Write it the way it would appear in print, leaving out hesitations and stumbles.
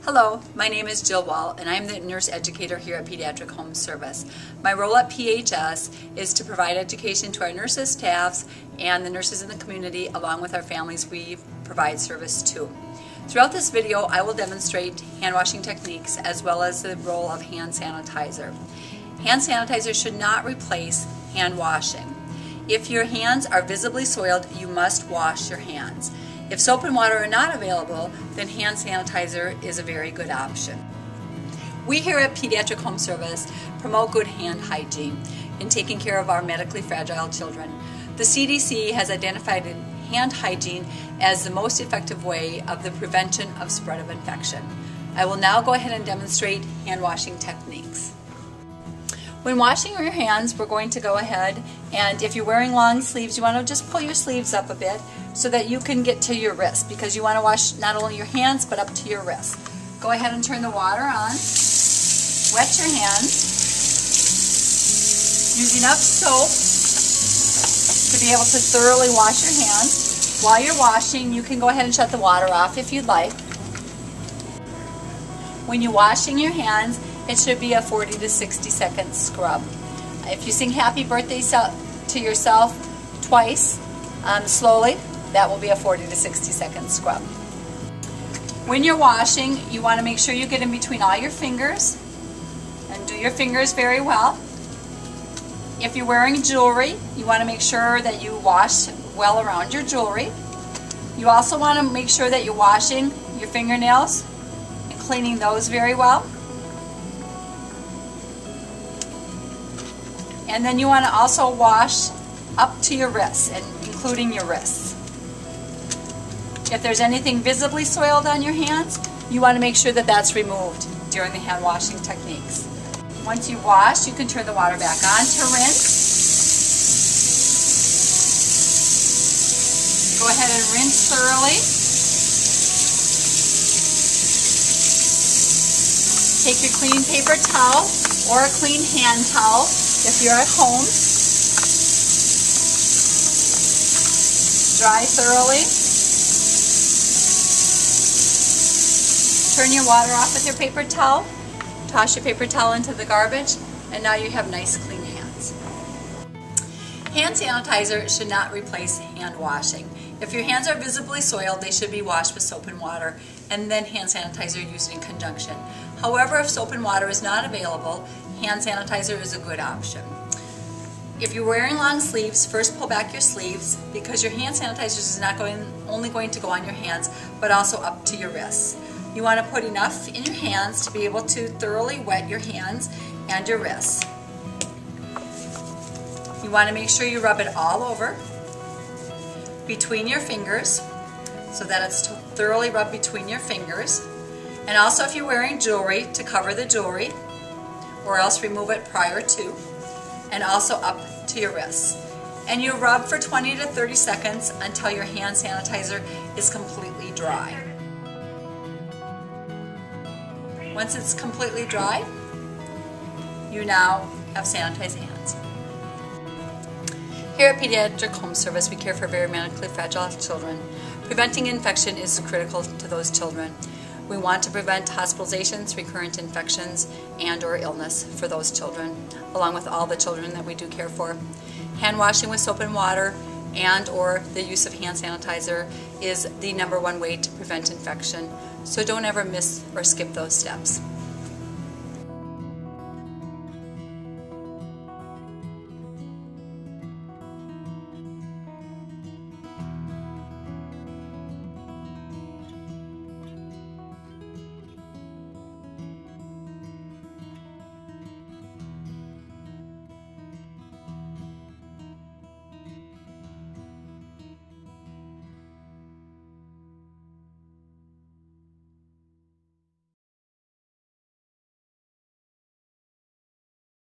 Hello, my name is Jill Wall and I'm the nurse educator here at Pediatric Home Service. My role at PHS is to provide education to our nurses, staffs, and the nurses in the community along with our families we provide service to. Throughout this video I will demonstrate hand washing techniques as well as the role of hand sanitizer. Hand sanitizer should not replace hand washing. If your hands are visibly soiled, you must wash your hands. If soap and water are not available, then hand sanitizer is a very good option. We here at Pediatric Home Service promote good hand hygiene in taking care of our medically fragile children. The CDC has identified hand hygiene as the most effective way of the prevention of spread of infection. I will now go ahead and demonstrate hand washing techniques. When washing your hands, we're going to go ahead and if you're wearing long sleeves, you want to just pull your sleeves up a bit so that you can get to your wrist, because you want to wash not only your hands but up to your wrist. Go ahead and turn the water on. Wet your hands. Use enough soap to be able to thoroughly wash your hands. While you're washing, you can go ahead and shut the water off if you'd like. When you're washing your hands, it should be a 40 to 60 second scrub. If you sing happy birthday to yourself twice, slowly, that will be a 40 to 60 second scrub. When you're washing, you want to make sure you get in between all your fingers and do your fingers very well. If you're wearing jewelry, you want to make sure that you wash well around your jewelry. You also want to make sure that you're washing your fingernails and cleaning those very well. And then you want to also wash up to your wrists, and including your wrists. If there's anything visibly soiled on your hands, you want to make sure that that's removed during the hand washing techniques. Once you wash, you can turn the water back on to rinse. Go ahead and rinse thoroughly. Take your clean paper towel or a clean hand towel if you're at home. Dry thoroughly. Turn your water off with your paper towel. Toss your paper towel into the garbage, and now you have nice clean hands. Hand sanitizer should not replace hand washing. If your hands are visibly soiled, they should be washed with soap and water, and then hand sanitizer used in conjunction. However, if soap and water is not available, hand sanitizer is a good option. If you're wearing long sleeves, first pull back your sleeves because your hand sanitizer is not only going to go on your hands, but also up to your wrists. You want to put enough in your hands to be able to thoroughly wet your hands and your wrists. You want to make sure you rub it all over between your fingers so that it's thoroughly rubbed between your fingers. And also if you're wearing jewelry, to cover the jewelry, or else remove it prior to, and also up to your wrists. And you rub for 20 to 30 seconds until your hand sanitizer is completely dry. Once it's completely dry, you now have sanitized hands. Here at Pediatric Home Service, we care for very medically fragile children. Preventing infection is critical to those children. We want to prevent hospitalizations, recurrent infections, and/or illness for those children, along with all the children that we do care for. Hand washing with soap and water and/or the use of hand sanitizer is the #1 way to prevent infection. So don't ever miss or skip those steps.